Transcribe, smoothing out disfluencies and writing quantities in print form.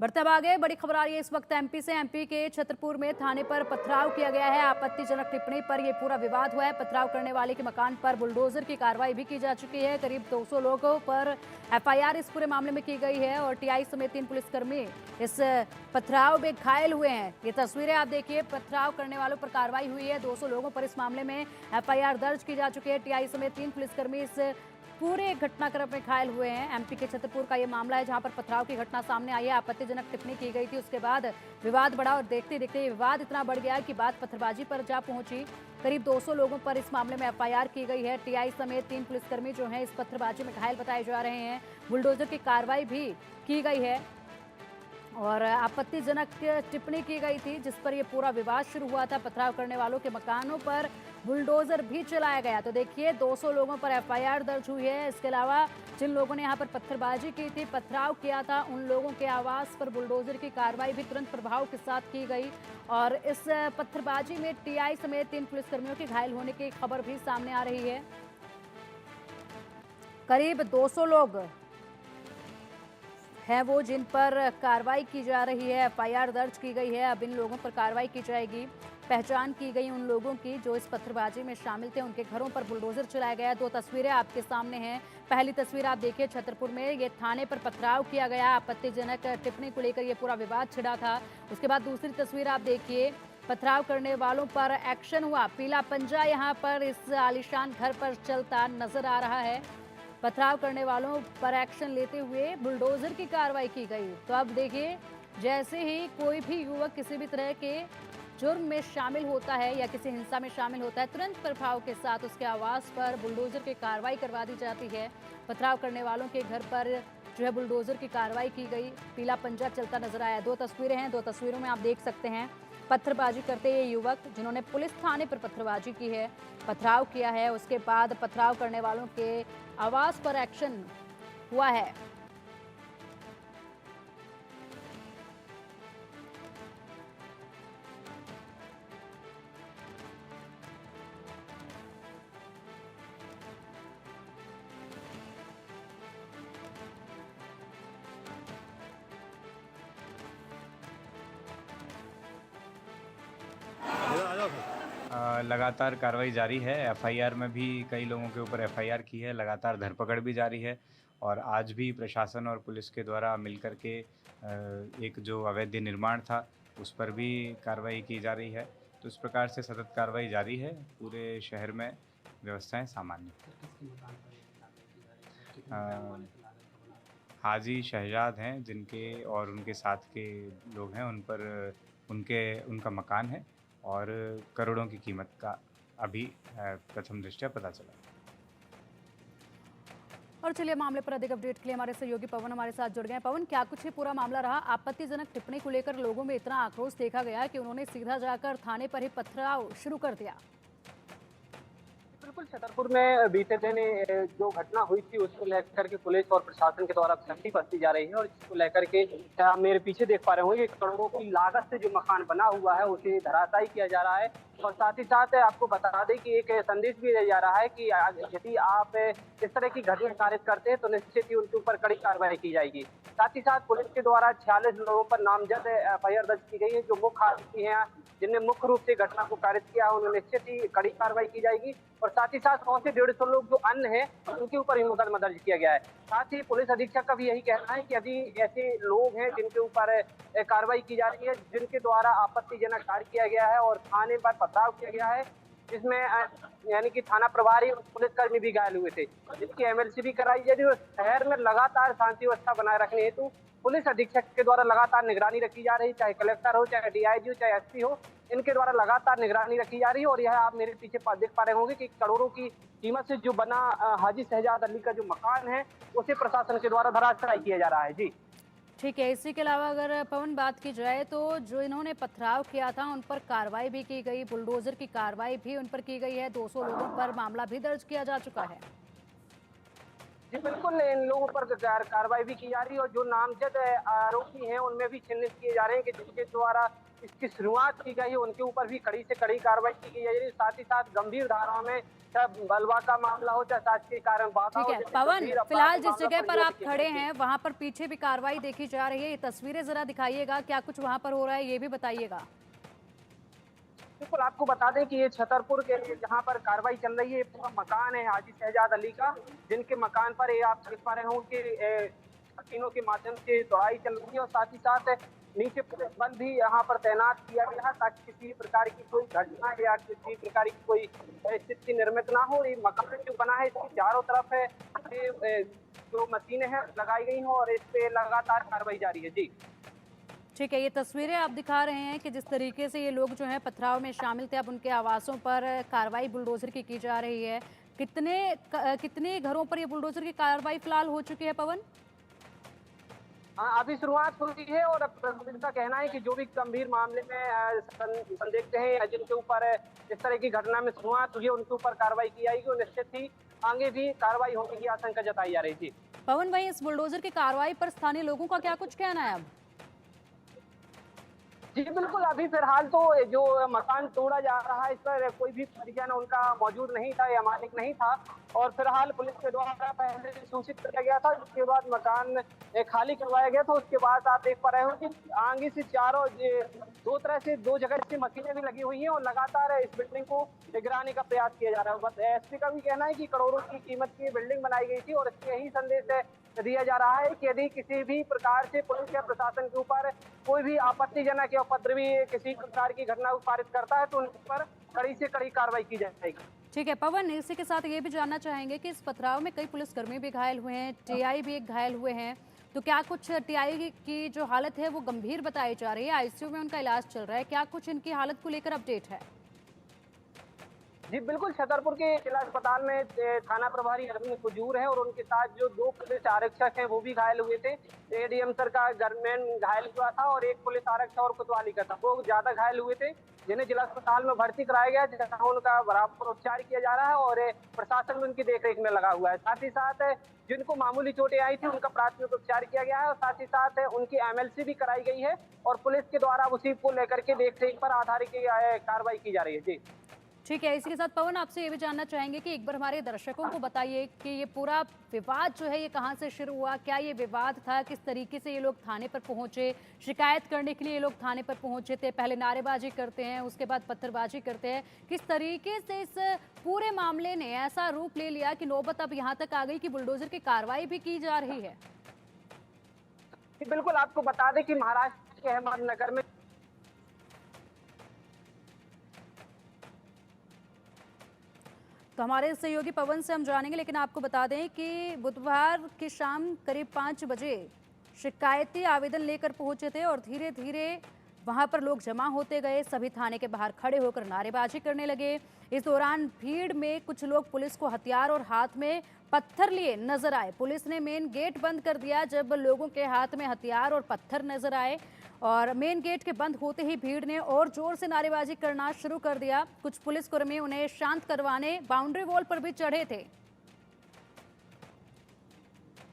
बढ़ते अब आगे बड़ी खबर आ रही है इस वक्त एमपी से। एमपी के छतरपुर में थाने पर पथराव किया गया है। आपत्तिजनक टिप्पणी पर यह पूरा विवाद हुआ है। पथराव करने वाले के मकान पर बुलडोजर की कार्रवाई भी की जा चुकी है। करीब 200 लोगों पर एफआईआर इस पूरे मामले में की गई है और टीआई समेत 3 पुलिसकर्मी इस पथराव में घायल हुए हैं। ये तस्वीरें आप देखिए, पथराव करने वालों पर कार्रवाई हुई है। 200 लोगों पर इस मामले में एफआईआर दर्ज की जा चुकी है। टीआई समेत 3 पुलिसकर्मी इस पूरे घटनाक्रम में घायल हुए हैं। एमपी के छतरपुर का ये मामला है जहां पर पथराव की घटना सामने आई है। आपत्तिजनक टिप्पणी की गई थी, उसके बाद विवाद बढ़ा और देखते देखते ये विवाद इतना बढ़ गया कि बात पत्थरबाजी पर जा पहुंची। करीब 200 लोगों पर इस मामले में एफआईआर की गई है। टीआई समेत 3 पुलिसकर्मी जो हैं इस पत्थरबाजी में घायल बताए जा रहे हैं। बुलडोजर की कार्रवाई भी की गई है और आपत्तिजनक टिप्पणी की गई थी जिस पर यह पूरा विवाद शुरू हुआ था। पथराव करने वालों के मकानों पर बुलडोजर भी चलाया गया। तो देखिए, 200 लोगों पर एफआईआर दर्ज हुई है। इसके अलावा जिन लोगों ने यहां पर पत्थरबाजी की थी, पथराव किया था, उन लोगों के आवास पर बुलडोजर की कार्रवाई भी तुरंत प्रभाव के साथ की गई और इस पत्थरबाजी में टीआई समेत 3 पुलिसकर्मियों के घायल होने की खबर भी सामने आ रही है। करीब 200 लोग हैं वो जिन पर कार्रवाई की जा रही है, एफआईआर दर्ज की गई है। अब इन लोगों पर कार्रवाई की जाएगी। पहचान की गई उन लोगों की जो इस पत्थरबाजी में शामिल थे। उनके घरों पर बुलडोजर चलाया गया। 2 तस्वीरें आपके सामने हैं। पहली तस्वीर आप देखिए, छतरपुर में ये थाने पर पथराव किया गया। आपत्तिजनक टिप्पणी को लेकर ये पूरा विवाद छिड़ा था। उसके बाद दूसरी तस्वीर आप देखिए, पथराव करने वालों पर एक्शन हुआ। पीला पंजा यहाँ पर इस आलीशान घर पर चलता नजर आ रहा है। पथराव करने वालों पर एक्शन लेते हुए बुलडोजर की कार्रवाई की गई। तो अब देखिए, जैसे ही कोई भी युवक किसी भी तरह के जुर्म में शामिल होता है या किसी हिंसा में शामिल होता है, तुरंत प्रभाव के साथ उसके आवास पर बुलडोजर की कार्रवाई करवा दी जाती है। पथराव करने वालों के घर पर जो है बुलडोजर की कार्रवाई की गई। पीला पंजा चलता नजर आया। 2 तस्वीरें हैं, 2 तस्वीरों में आप देख सकते हैं पत्थरबाजी करते ये युवक जिन्होंने पुलिस थाने पर पत्थरबाजी की है, पथराव किया है। उसके बाद पथराव करने वालों के आवास पर एक्शन हुआ है। लगातार कार्रवाई जारी है। एफआईआर में भी कई लोगों के ऊपर एफआईआर की है। लगातार धरपकड़ भी जारी है और आज भी प्रशासन और पुलिस के द्वारा मिलकर के एक जो अवैध निर्माण था उस पर भी कार्रवाई की जा रही है। तो इस प्रकार से सतत कार्रवाई जारी है। पूरे शहर में व्यवस्थाएं सामान्य। हाजी शहजाद हैं जिनके और उनके साथ के लोग हैं, उन पर उनका मकान है और करोड़ों की कीमत का अभी प्रथम दृष्टया पता चला। और चलिए, मामले पर अधिक अपडेट के लिए हमारे सहयोगी पवन हमारे साथ जुड़ गए। पवन, क्या कुछ ये पूरा मामला रहा? आपत्तिजनक टिप्पणी को लेकर लोगों में इतना आक्रोश देखा गया कि उन्होंने सीधा जाकर थाने पर ही पथराव शुरू कर दिया। बिल्कुल, छतरपुर में बीते दिन जो घटना हुई थी उसको लेकर के पुलिस और प्रशासन के द्वारा सख्ती बरती जा रही है और इसको लेकर के आप मेरे पीछे देख पा रहे होंगे कि करोड़ों की लागत से जो मकान बना हुआ है उसे धराशायी किया जा रहा है। और साथ ही साथ आपको बता दें कि एक संदेश भी दिया जा रहा है कि यदि आप इस तरह की घटना कारित करते हैं तो निश्चित ही उनके ऊपर कड़ी कार्रवाई की जाएगी। साथ ही साथ पुलिस के द्वारा 46 लोगों पर नामजद एफआईआर दर्ज की गई है। जो मुख्य आरोपी हैं जिनने मुख्य रूप से घटना को कारित किया, उन्हें निश्चित ही कड़ी कार्रवाई की जाएगी। और साथ ही साथ 100 से 150 लोग जो अन्य हैं उनके ऊपर भी मुकदमा दर्ज किया गया है। साथ ही पुलिस अधीक्षक का भी यही कहना है कि यदि ऐसे लोग हैं जिनके ऊपर कार्रवाई की जा रही है, जिनके द्वारा आपत्तिजनक कार्य किया गया है और थाने पर पथराव किया गया है, जिसमें यानी कि थाना प्रभारी और पुलिसकर्मी भी घायल हुए थे, जिसकी एमएलसी भी कराई जाएगी। और शहर में लगातार शांति व्यवस्था बनाए रखने हेतु पुलिस अधीक्षक के द्वारा लगातार निगरानी रखी जा रही है। चाहे कलेक्टर हो, चाहे डीआईजी हो, चाहे एसपी हो, इनके द्वारा लगातार निगरानी रखी जा रही है। और यह आप मेरे पीछे देख पा रहे होंगे कि करोड़ों की कीमत से जो बना हाजी शहजाद अली का जो मकान है उसे प्रशासन के द्वारा धराशायी किया जा रहा है। जी ठीक है। इसी के अलावा अगर पवन बात की जाए तो जो इन्होंने पथराव किया था उन पर कार्रवाई भी की गई, बुलडोजर की कार्रवाई भी उन पर की गई है। 200 लोगों पर मामला भी दर्ज किया जा चुका है। जी बिल्कुल, इन लोगों पर कार्रवाई भी की जा रही है और जो नामजद आरोपी हैं उनमें भी चिन्हित किए जा रहे हैं कि जिनके द्वारा इसकी शुरुआत की गई है उनके ऊपर भी कड़ी से कड़ी कार्रवाई की गई है। साथ ही साथ गंभीर धाराओं में चाहे बलवा का मामला हो चाहे शासकीय कारण बाधा ठीक हो, है जैसे पवन, गंभीर अपराध फिलहाल के जिस मामलों जगह पर ये आप देखिए खड़े गए थे। हैं वहां पर पीछे भी कार्रवाई देखी जा रही है। ये तस्वीरें जरा दिखाइएगा, क्या कुछ वहां पर हो रहा है ये भी बताइएगा। बिल्कुल आपको बता दें कि ये छतरपुर के जहाँ पर कार्रवाई चल रही है, ये पूरा मकान है हाजी शहजाद अली का, जिनके मकान पर ये आप देख पा रहे हो कि मशीनों के माध्यम से तोड़ाई चल रही है और साथ ही साथ नीचे पुलिस बल भी यहाँ पर तैनात किया गया है ताकि किसी प्रकार की कोई घटना या किसी प्रकार की कोई स्थिति निर्मित ना हो। ये मकान जो बना है इसके चारों तरफ है जो मशीनें हैं लगाई गई हैं और इस पे लगातार कार्रवाई जारी है। जी ठीक है, ये तस्वीरें आप दिखा रहे हैं कि जिस तरीके से ये लोग जो हैं पथराव में शामिल थे, अब उनके आवासों पर कार्रवाई बुलडोजर की जा रही है। कितने घरों पर ये बुलडोजर की कार्रवाई फिलहाल हो चुकी है पवन? हाँ, अभी शुरुआत हुई है और अब पुलिस का कहना है कि जो भी गंभीर मामले में संदिग्ध हैं या जिनके ऊपर इस तरह की घटना में शुरुआत हुई है उनके ऊपर कार्रवाई की जाएगी और निश्चित ही आगे भी कार्रवाई होने की आशंका जताई जा रही थी। पवन, वहीं इस बुलडोजर की कार्रवाई पर स्थानीय लोगों का क्या कुछ कहना है अब? जी बिल्कुल, अभी फिलहाल तो जो मकान तोड़ा जा रहा है इस पर कोई भी परिजन उनका मौजूद नहीं था या मालिक नहीं था और फिलहाल पुलिस के द्वारा पहले सूचित किया गया था, जिसके बाद मकान खाली करवाया गया था। उसके बाद आप देख पा रहे हो कि आगे से चारों दो जगह से मशीनें भी लगी हुई हैं और लगातार इस बिल्डिंग को गिराने का प्रयास किया जा रहा है। बस एसपी का भी कहना है कि करोड़ों की कीमत की बिल्डिंग बनाई गई थी और इसके यही संदेश दिया जा रहा है कि यदि किसी भी प्रकार से पुलिस या प्रशासन के ऊपर कोई भी आपत्तिजनक या उपद्रवी किसी प्रकार की घटना को पारित करता है तो उन पर कड़ी से कड़ी कार्रवाई की जाएगी। ठीक है पवन, इसी के साथ ये भी जानना चाहेंगे कि इस पथराव में कई पुलिसकर्मी भी घायल हुए हैं, टीआई भी एक घायल हुए हैं, तो क्या कुछ टीआई की जो हालत है वो गंभीर बताई जा रही है, आईसीयू में उनका इलाज चल रहा है, क्या कुछ इनकी हालत को लेकर अपडेट है? जी बिल्कुल, छतरपुर के जिला अस्पताल में थाना प्रभारी अरविंद कुजूर है और उनके साथ जो 2 पुलिस आरक्षक हैं वो भी घायल हुए थे। एडीएम सर का गनमैन घायल हुआ था और एक पुलिस आरक्षक और कोतवाली का था, वो ज्यादा घायल हुए थे जिन्हें जिला अस्पताल में भर्ती कराया गया, जहां उनका बराबर उपचार किया जा रहा है और प्रशासन उनकी देखरेख में लगा हुआ है। साथ ही साथ जिनको मामूली चोटें आई थी उनका प्राथमिक उपचार किया गया है और साथ ही साथ उनकी एमएलसी भी कराई गई है और पुलिस के द्वारा उसी को लेकर के देखरेख पर आधारित कार्रवाई की जा रही है। जी ठीक है, इसी के साथ पवन आपसे ये भी जानना चाहेंगे कि एक बार हमारे दर्शकों को बताइए कि ये पूरा विवाद जो है ये कहाँ से शुरू हुआ, क्या ये विवाद था, किस तरीके से ये लोग थाने पर पहुंचे, शिकायत करने के लिए ये लोग थाने पर पहुंचे थे, पहले नारेबाजी करते हैं उसके बाद पत्थरबाजी करते हैं, किस तरीके से इस पूरे मामले ने ऐसा रूप ले लिया कि नौबत अब यहाँ तक आ गई कि बुलडोजर की कार्रवाई भी की जा रही है? बिल्कुल, आपको बता दें कि महाराष्ट्र के अहमदनगर में तो हमारे सहयोगी पवन से हम जानेंगे, लेकिन आपको बता दें कि बुधवार की शाम करीब 5 बजे शिकायती आवेदन लेकर पहुंचे थे और धीरे धीरे वहां पर लोग जमा होते गए, सभी थाने के बाहर खड़े होकर नारेबाजी करने लगे। इस दौरान भीड़ में कुछ लोग पुलिस को हथियार और हाथ में पत्थर लिए नजर आए। पुलिस ने मेन गेट बंद कर दिया जब लोगों के हाथ में हथियार और पत्थर नजर आए और मेन गेट के बंद होते ही भीड़ ने और जोर से नारेबाजी करना शुरू कर दिया। कुछ पुलिसकर्मी उन्हें शांत करवाने बाउंड्री वॉल पर भी चढ़े थे।